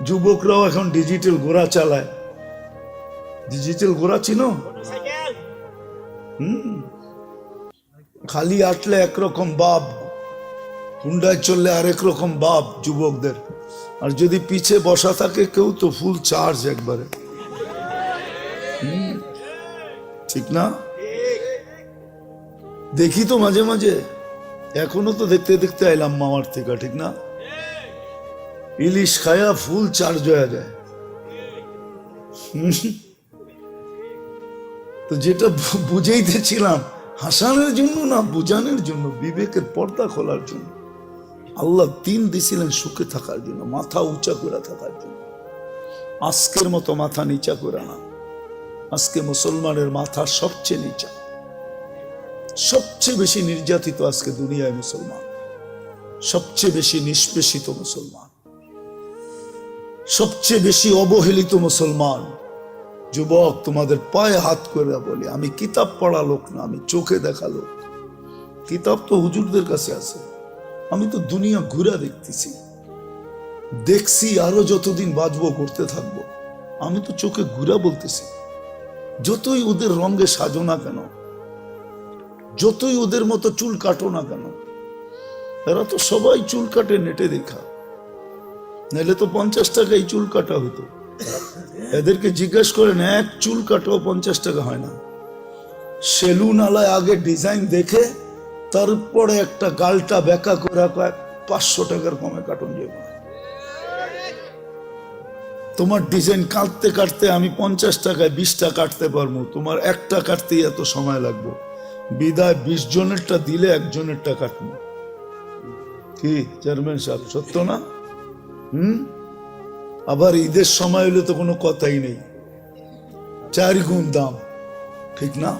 যুবকরাও এখন ডিজিটাল ঘোড়া চালায়। ডিজিটাল ঘোড়া চিনো? খালি আটলে একরকম বাপ, হুন্ডায় চললে আরেক রকম বাপ যুবকদের, আর যদি পিছে বসা থাকে কেউ তো ফুল চার্জ একবারে। ঠিক না? দেখি তো মাঝে মাঝে, এখনো তো দেখতে দেখতে আইলাম মামার থেকে, ঠিক না? ইলিশ খায়া ফুল চার্জ হয়ে যায়। তো যেটা বুঝাইতেছিলাম, হাসানের জন্য না, বুঝানোর জন্য, বিবেকের পর্দা খোলার জন্য। আল্লাহ দিন দিছিলেন সুখে থাকার জন্য, মাথা উঁচা করে থাকার জন্য। আজকের মতো মাথা নিচা করে না। আজকে মুসলমানের মাথা সবচেয়ে নিচা, সবচেয়ে বেশি নির্যাতিত আজকে দুনিয়ায় মুসলমান, সবচেয়ে বেশি নিষ্পেষিত মুসলমান, সবচেয়ে বেশি অবহেলিত মুসলমান। যুবক, তোমাদের পায়ে হাত করে বলি, আমি কিতাব পড়া লোক না, আমি চোখে দেখা লোক। কিতাব তো হুজুরদের কাছে আছে, আমি তো দুনিয়া ঘুরা দেখতেছি, দেখছি, আরো যতদিন বাঁচবো করতে থাকবো। আমি তো চোখে ঘুরা বলতেছি। যতই ওদের রঙে সাজো না কেন, যতই ওদের মতো চুল কাটো না কেন, এরা তো সবাই চুল কাটে নেটে দেখা, নাহলে তো 50 টাকায় চুল কাটা হতো। এদেরকে জিজ্ঞেস করেন, এক চুল কাটাও 50 টাকা হয় না। সেলুন আলায় আগে ডিজাইন দেখে তারপরে একটা গালটা বেঁকা করে 500 টাকার কমে কাটন যাবে। তোমার ডিজাইন কাটতে কাটতে আমি 50 টাকায় 20টা কাটতে পারবো, তোমার একটা কাটতেই এত সময় লাগবে। বিদায় 20 জনেরটা দিলে একজনেরটা কাটবো। কি চেয়ারম্যান সাহেব, সত্য না? আবার ঈদের সময় হলে তো কোনো কথাই নেই, 4 গুণ দাম, ঠিক না?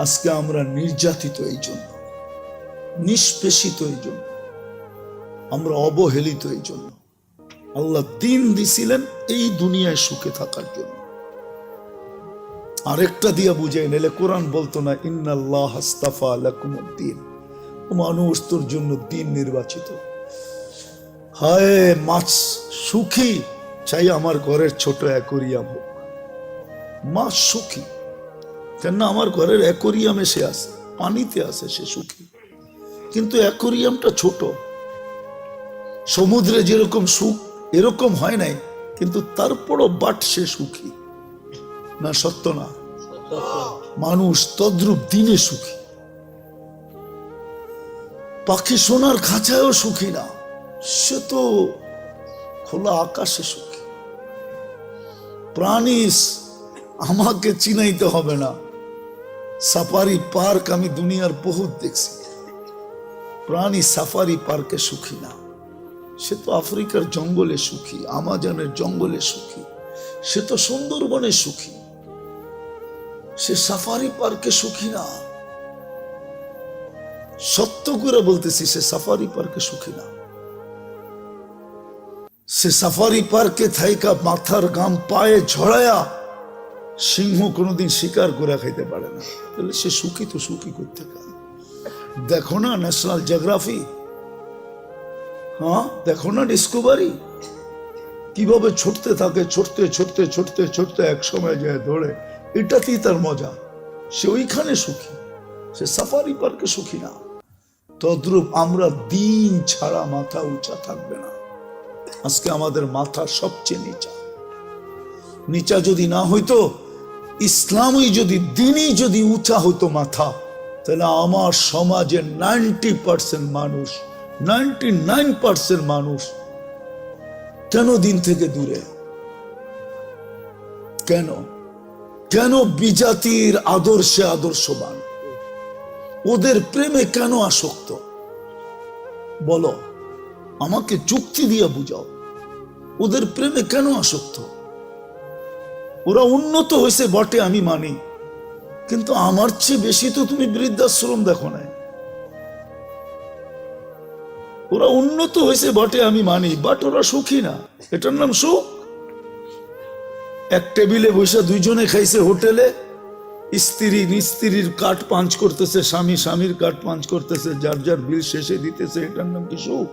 আজকে আমরা নির্যাতিত এই জন্য, নিষ্পেষিত এই জন্য, আমরা অবহেলিত এই জন্য। আল্লাহ দিন দিছিলেন এই দুনিয়ায় সুখে থাকার জন্য। আরেকটা দিয়া বুঝাই, নাহলে কোরআন বলতো না, ইন্নাল্লাহ আস্তাফা লাকুমুদ্দিন, মানুষ তোর জন্য দিন নির্বাচিত। হায় মাছ সুখী, চাই আমার ঘরের ছোট অ্যাকোরিয়াম হোক। মাছ সুখী কেন? আমার ঘরের অ্যাকোরিয়ামে সে আছে, পানিতে আছে, সে সুখী। কিন্তু অ্যাকোরিয়ামটা ছোট। সমুদ্রে যেরকম সুখ এরকম হয় নাই, কিন্তু তারপরও বাট সে সুখী না, সত্য না? মানুষ তদ্রূপ দিনে সুখী। পাখি সোনার খাঁচায়ও সুখী না, সে তো খোলা আকাশে সুখী। প্রাণী আমাকে চিনাইতে হবে না, সাফারি পার্ক আমি দুনিয়ার বহুত দেখছি। প্রাণী সাফারি পার্কে সুখী না, সে তো আফ্রিকার জঙ্গলে সুখী, আমাজনের জঙ্গলে সুখী, সে তো সুন্দরবনে সুখী, সে সাফারি পার্কে সুখী না। সত্য করে বলতেছি, সে সাফারি পার্কে সুখী না। সে সাফারি পার্কে থাইকা মাথার গাম পায়ে ঝড়ায়া সিংহ কোনোদিন শিকার করে খাইতে পারে না, তাহলে সে সুখী তো সুখী করতে পারে। দেখো না ন্যাশনাল জিওগ্রাফি, হ্যাঁ দেখো না ডিসকভারি, কিভাবে ছুটতে থাকে, ছুটতে ছুটতে ছুটতে ছুটতে এক সময় যায় ধরে। এটাতেই তার মজা, সে ওইখানে সুখী, সে সাফারি পার্কে সুখী না। তদ্রূপ আমরা দিন ছাড়া মাথা উঁচা থাকবে না। আজকে আমাদের মাথা সবচেয়ে নিচা। নিচা যদি না হইতো, ইসলামই যদি, দিনই যদি উঁচা হতো মাথা, তাহলে আমার সমাজের 90% মানুষ, 99% মানুষ কেন দিন থেকে দূরে? কেন? কেন বিজাতির আদর্শে আদর্শবান? ওদের প্রেমে কেন আসক্ত? বলো, আমাকে যুক্তি দিয়ে বুঝাও, ওদের প্রেমে কেন আসক্ত? ওরা উন্নত হয়েছে বটে, আমি মানি, কিন্তু আমার চেয়ে বেশি তো তুমি বৃদ্ধাশ্রম দেখো না। ওরা উন্নত হয়েছে বটে, আমি মানি, বাট ওরা সুখী না। এটার নাম সুখ? এক টেবিলে বসে দুইজনে খাইছে হোটেলে, স্ত্রী স্ত্রীর কাঠ পাঞ্চ করতেছে, স্বামী স্বামীর কাঠ পাঞ্চ করতেছে, যার যার বিল শেষে দিতেছে, এটার নাম কি সুখ?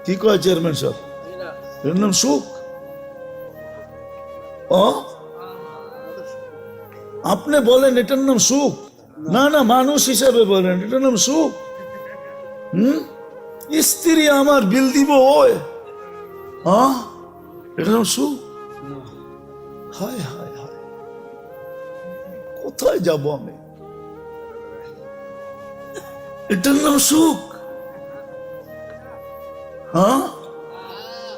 কি কয় চেয়ারম্যান সাহেব? এর নাম সুখ? আপনি বলেন এটার নাম সুখ? না না, মানুষ হিসাবে বলেন এটার নাম সুখ? স্ত্রী আমার বিল দিব ওই, এটার নাম সুখ? হায় হায় হায়, কোথায় যাব আমি? এটার নাম সুখ?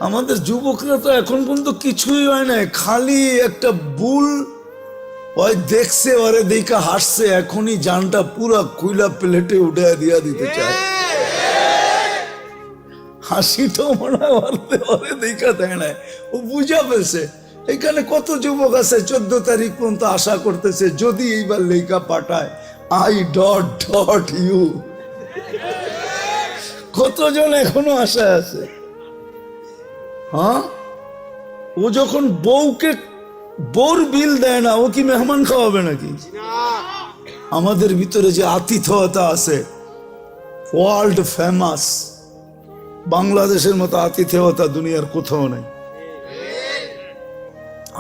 আমাদের যুবকরা তো এখন পর্যন্ত কিছুই হয় না, খালি একটা বুল ওই দেখছে, ওরে দেখা হাসছে, এখনই জানটা পুরা কুইলা প্লেটে উঠে দিয়া দিতে চায়। হাসিটাও মনে হয় ওরে দেখা দেয় না, ও বুঝা ফেলছে। এখানে কত যুবক আছে 14 তারিখ পর্যন্ত আশা করতেছে যদি এইবার লেখা পাঠায় আই ডট ডট ইউ। কতজন এখনো আশায় আছে? ও যখন বউকে বোর বিল দেয় না, ও কি মেহমান খাওয়াবে নাকি? আমাদের ভিতরে যে আতিথেয়তা আছে, ওয়ার্ল্ড ফেমাস, বাংলাদেশের মতো আতিথেয়তা দুনিয়ার কোথাও নেই।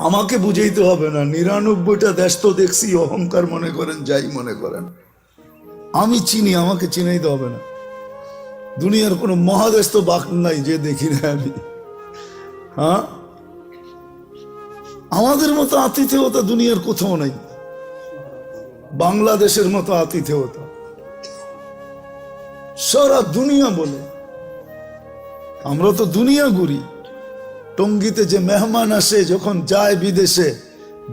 আমাকে বুঝাইতে হবে না, 99টা দেশ তো দেখছি, অহংকার মনে করেন যাই মনে করেন, আমি চিনি, আমাকে চিনাইতে হবে না। দুনিয়ার কোনো মহাদেশ তো বাক নাই যে দেখি না আমি। আমাদের মতো আতিথেয়তা দুনিয়ার কোথাও নাই, বাংলাদেশের মতো আতিথেয়তা সারা দুনিয়া বলে। আমরা তো দুনিয়া ঘুরি। টঙ্গীতে যে মেহমান আসে যখন যায় বিদেশে,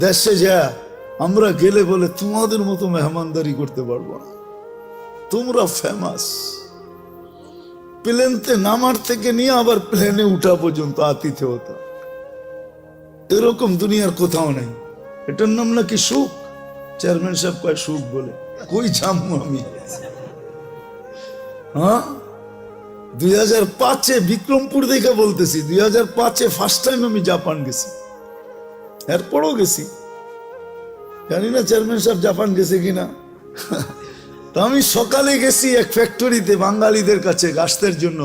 দেশে যায়, আমরা গেলে বলে তোমাদের মতো মেহমানদারি করতে পারবো না, তোমরা ফেমাস। প্লেনতে নামার থেকে নিয়ে আবার প্লেনে উঠা পর্যন্ত আতিথেয়তা, এরকম দুনিয়ার কোথাও নাই। এটার নাম নাকি সুখ? চেয়ারম্যান সাহেব কয় সুখ বলে, কই যাবো আমি? 2005-এ বিক্রমপুর দেখে বলতেছি, 2005-এ ফার্স্ট টাইম আমি জাপান গেছি, এরপরও গেছি, জানি না চেয়ারম্যান সাহেব জাপান গেছে কিনা। তো আমি সকালে গেছি এক ফ্যাক্টরিতে বাঙালিদের কাছে গাছের জন্য।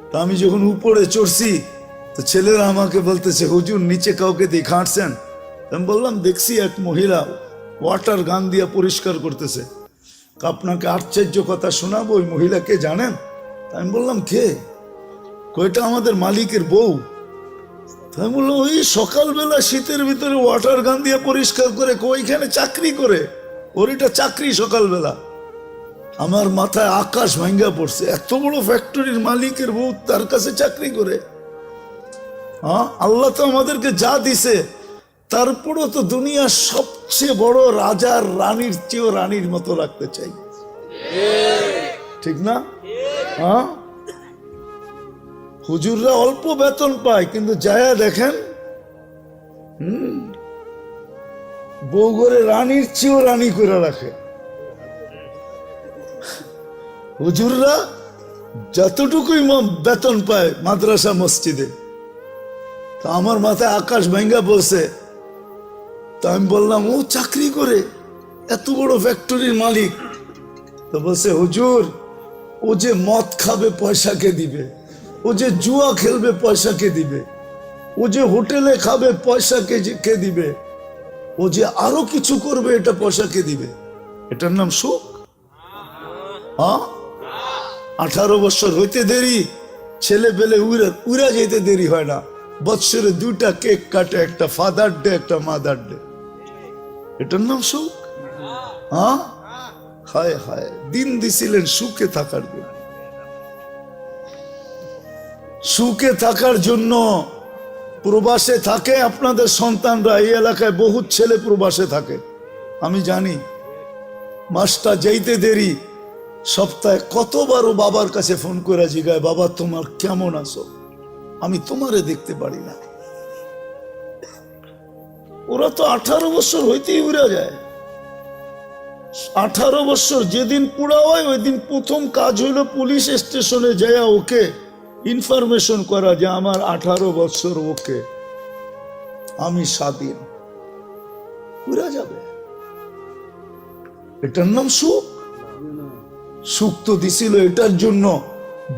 তো আমি যখন উপরে চড়ছি, তো ছেলেরা আমাকে বলতেছে হুজুর নিচে কাউকে দেখাচ্ছেন? আমি বললাম দেখছি এক মহিলা ওয়াটার গান দিয়ে পরিষ্কার করতেছে। আপনাকে আশ্চর্য কথা শোনাবো, ওই মহিলাকে জানেন? আমি বললাম কে? কয়টা আমাদের মালিকের বউ। আমি বললাম ওই সকালবেলা শীতের ভিতরে ওয়াটার গান দিয়ে পরিষ্কার করে, ওইখানে চাকরি করে, ওর এটা চাকরি সকালবেলা। আমার মাথায় আকাশ ভাঙ্গা পড়ছে, এত বড় ফ্যাক্টরির মালিকের বউ তার কাছে চাকরি করে। আল্লাহ তো আমাদেরকে যা দিছে, তারপরও তো দুনিয়ার সবচেয়ে বড় রাজার রানীর চেয়েও রানীর মতো রাখতে চাই, ঠিক না? হুজুররা অল্প বেতন পায়, কিন্তু যায়া দেখেন বউ ঘরে রানীর চেয়েও রানী করে রাখে। হুজুররা যতটুকুই বেতন পায় মাদ্রাসা মসজিদে, তা আমার মাথায় আকাশ ভাঙ্গা বলছে। তা আমি বললাম ও চাকরি করে, এত বড় ফ্যাক্টরির মালিক। তো বলছে হুজুর, ও যে মদ খাবে পয়সা কে দিবে, ও যে জুয়া খেলবে পয়সা কে দিবে, ও যে হোটেলে খাবে পয়সা কে দিবে, ও যে আরো কিছু করবে এটা পয়সা কে দিবে? এটার নাম সুখ? 18 বছর হইতে দেরি, ছেলে পেলে উড়া যেতে দেরি হয় না। বৎসরে 2টা কেক কাটে, একটা ফাদার ডে একটা মাদার ডে, এটার নাম সুখ? হায় হায়, দিন দিছিলেন সুখে থাকার জন্য। সুখে থাকার জন্য প্রবাসে থাকে আপনাদের সন্তানরা। এই এলাকায় বহুত ছেলে প্রবাসে থাকে, আমি জানি। মাসটা যাইতে দেরি, সপ্তাহে কতবার ও বাবার কাছে ফোন করে জিগায়, বাবা তোমার কেমন আছো, আমি তোমারে দেখতে পারি না। ওরা তো 18 বছর হইতেই উড়া যায়। 18 বছর যেদিন পুরা হয়, ওই দিন প্রথম কাজ হইলো পুলিশ স্টেশনে যায় ওকে ইনফরমেশন করা যে আমার 18 বছর, ওকে আমি স্বাধীন। উড়া যাবে, এটার নাম সুখ? সুখ তো দিছিল এটার জন্য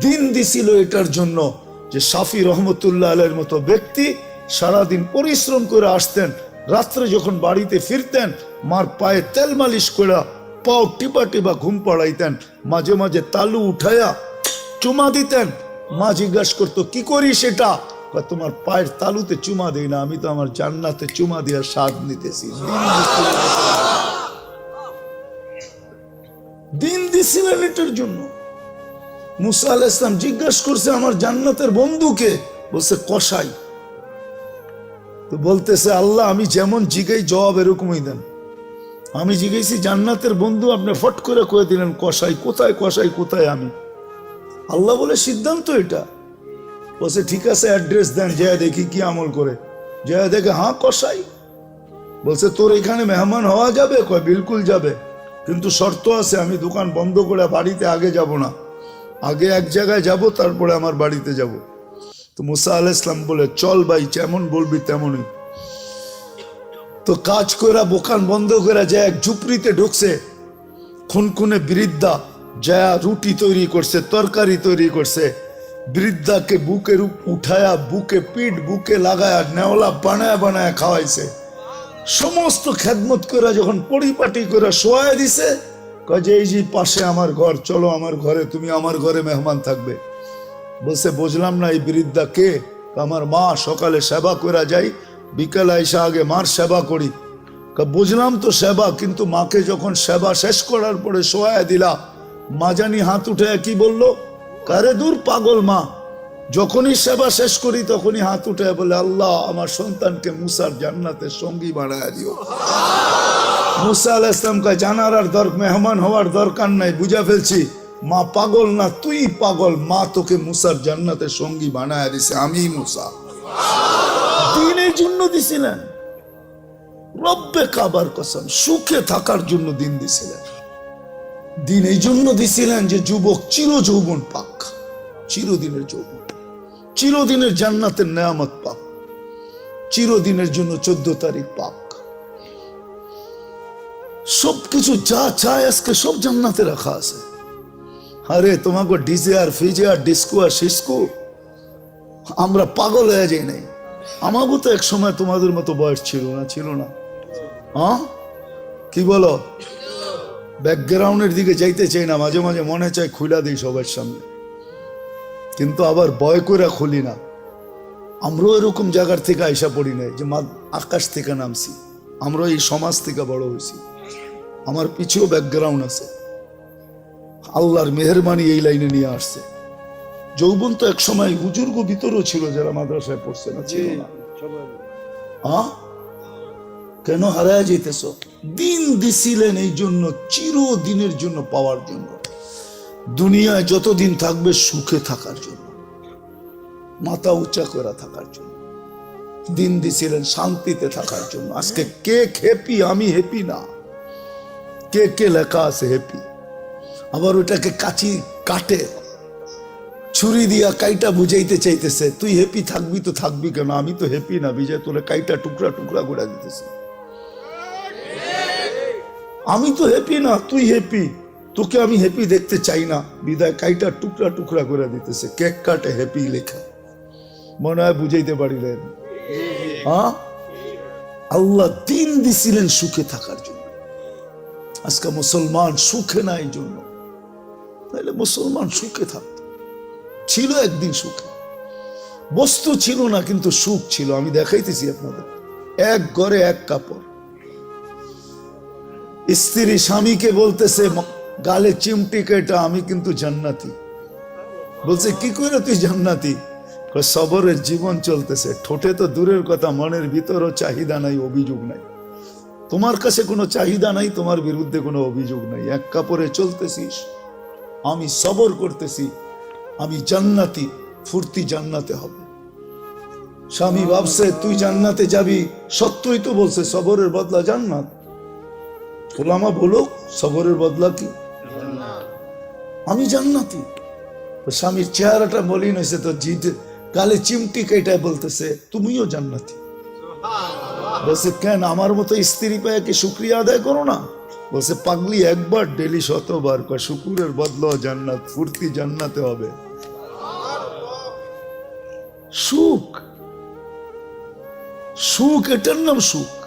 দিন দিছিল এটার জন্য যে শাফি রহমতুল্লাহ আলাইহির মতো ব্যক্তি সারাদিন পরিশ্রম করে আসতেন, রাত্রে যখন বাড়িতে ফিরতেন মার পায়ে তেল মালিশ করে পাও টিপা টিপা ঘুম পড়াইতেন, মাঝে মাঝে তালু উঠাইয়া চুমা দিতেন। মা জিজ্ঞাসা করতো কি করিস এটা? তোমার পায়ের তালুতে চুমা দেই না, আমি তো আমার জান্নাতে চুমা দিয়া স্বাদ নিতেছি। দিন দিছিলেন এটার জন্য। মুসা আলাইহিস সালাম জিজ্ঞাসা করছে আমার জান্নাতের বন্ধুকে, বলছে কসাই। তো বলতেছে আল্লাহ আমি যেমন জিগাই জবাব এরকমই দেন। আমি জিজ্ঞেসি জান্নাতের বন্ধু, আপনি ফট করে কয়ে দিলেন কসাই। কোথায় কসাই, কোথায় আমি? আল্লাহ বলে সিদ্ধান্ত এটা। বলছে ঠিক আছে অ্যাড্রেস দেন, যায় দেখি কি আমল করে। যায় দেখে হ্যাঁ কসাই। বলছে তোর এখানে মেহমান হওয়া যাবে? কয় বিলকুল যাবে, কিন্তু শর্ত আছে, আমি দোকান বন্ধ করে বাড়িতে আগে যাব না, আগে এক জায়গায় যাব তারপরে আমার বাড়িতে যাব। তো মুসা আলাইহিস সালাম বলে চল ভাই, যেমন বলবি তেমনই। তো কাজ করে দোকান বন্ধ করে যায় এক ঝুপড়িতে ঢুকছে। খুনখুনে বৃদ্ধা যা রুটি তৈরি করছে, তরকারি তৈরি করছে। বৃদ্ধাকে বুকের উঠায়া বুকে পিঠ বুকে লাগায়া নেওলা বানায় বানায় খাওয়াইছে। সমস্ত খেদমত করে যখন পরিপাটি করে শোয়ায় দিছে, কয় যে এই যে পাশে আমার ঘর, চলো আমার ঘরে, তুমি আমার ঘরে মেহমান থাকবে। বলছে বুঝলাম না এই বৃদ্ধা কে? আমার মা, সকালে সেবা করে যাই, বিকেল আইসা আগে মার সেবা করি। বুঝলাম তো সেবা, কিন্তু মাকে যখন সেবা শেষ করার পরে শোয়ায় দিলা, মা জানি হাত উঠে কি বললো, কারে দূর পাগল মা। যখনই সেবা শেষ করি তখনই হাত উঠে বলে আল্লাহ আমার সন্তানকে মুসার জান্নাতের সঙ্গী বানায় দিও। মুসা আলাইহিস সালাম কয় জানার আর মেহমান হওয়ার দরকার নাই, বুঝা ফেলছি। মা পাগল না, তুই পাগল। মা তোকে মুসার জান্নাতের সঙ্গী বানায় দিছে, আমি মুসা। দিনের জন্য দিছিলেন, রব্বে কাবার কসম, সুখে থাকার জন্য দিন দিছিলেন। দিন এই জন্য দিছিলেন যে যুবক চির যৌবন পাক, চিরদিনের যৌবন, চিরদিনের জান্নাতের নেয়ামত পাক, চিরদিনের জন্য 14 তারিখ পাক। সবকিছু যা চায় আজকে সব জান্নাতে রাখা আছে। আরে তোমাকে ডিজে আর ফিজে আর ডিস্কো আর সিস্কো আমরা পাগল হয়ে যাই নাই। আমাকে তো এক সময় তোমাদের মতো বয়স ছিল না, ছিল না? হ্যাঁ কি বলো? ব্যাকগ্রাউন্ডের দিকে যাইতে চাই না, মাঝে মাঝে মনে চায় খুলা দিই সবার সামনে, কিন্তু আবার ভয় করে খুলি না। আমরাও এরকম জায়গার থেকে আইসা পড়ি নাই যে আকাশ থেকে নামছি, আমরা এই সমাজ থেকে বড় হয়েছি। আমার পিছেও ব্যাকগ্রাউন্ড আছে, আল্লাহর মেহেরবানি এই লাইনে নিয়ে আসছে। যৌবন তো এক সময় বুজুর্গ ভিতরেও ছিল যারা মাদ্রাসায় পড়ছে না, ছিল না? হ্যাঁ কেন হারায় যেতেছ? দিন দিছিলেন এই জন্য, চিরদিনের জন্য পাওয়ার জন্য, দুনিয়ায় যতদিন থাকবে সুখে থাকার জন্য, মাথা উঁচা করে থাকার জন্য। দিন দিছিলেন শান্তিতে থাকার জন্য। আজকে কে হ্যাপি? আমি হ্যাপি না। কে কে লেখা আছে হ্যাপি? আবার ওটাকে কাচি কাটে ছুরি দিয়া কাইটা বুঝাইতে চাইতেছে, তুই হ্যাপি থাকবি তো থাকবি কেন? আমি তো হ্যাপি না, বিজয় তোলে কাইটা টুকরা টুকরা করে দিতেছে। আমি তো হ্যাপি না, তুই হ্যাপি, তোকে আমি হ্যাপি দেখতে চাই না, বিদায় কাইটা টুকরা টুকরা করে দিতেছে। কেক কাটে হ্যাপি লেখা, মনে হয় বুঝাইতে পারিলেন? হ্যাঁ, আল্লাহ দিন দিছিলেন সুখে থাকার জন্য। আজকে মুসলমান সুখে না এই জন্য, তাহলে মুসলমান সুখে থাকত, ছিল একদিন সুখে। বস্তু ছিল না কিন্তু সুখ ছিল। আমি দেখাইতেছি আপনাদের, এক ঘরে এক কাপড়। স্ত্রী স্বামীকে বলতেছে গালে চিমটি কেটা, আমি কিন্তু জান্নাতি। বলছে কি করে তুই জান্নাতি? সবরের জীবন চলতেছে, ঠোঁটে তো দূরের কথা, মনের ভিতরও চাহিদা নাই, অভিযোগ নাই। তোমার কাছে কোনো চাহিদা নাই, তোমার বিরুদ্ধে কোনো অভিযোগ নাই। এক কাপড়ে চলতেছিস, আমি সবর করতেছি, আমি জান্নাতি, ফুর্তি জান্নাতে হবে। স্বামী ভাবছে তুই জান্নাতে যাবি, সত্যই তো বলছে সবরের বদলা জান্নাত। ওলামা বলো সবরের বদলা কি? আমি জান্নাতি। স্বামীর চেহারাটা মলিন হয়েছে তো, জিদ গালে চিমটি কেটে বলতেছে তুমিও জান্নাতি। বলছে কেন, আমার মতো স্ত্রী পেয়ে কি শুকরিয়া আদায় করো না? বলছে পাগলি, একবার ডেলি 100বার। শুকুরের বদলা জান্নাত, ফুর্তি জান্নাতে হবে। সুখ, সুখ এটার নাম সুখ।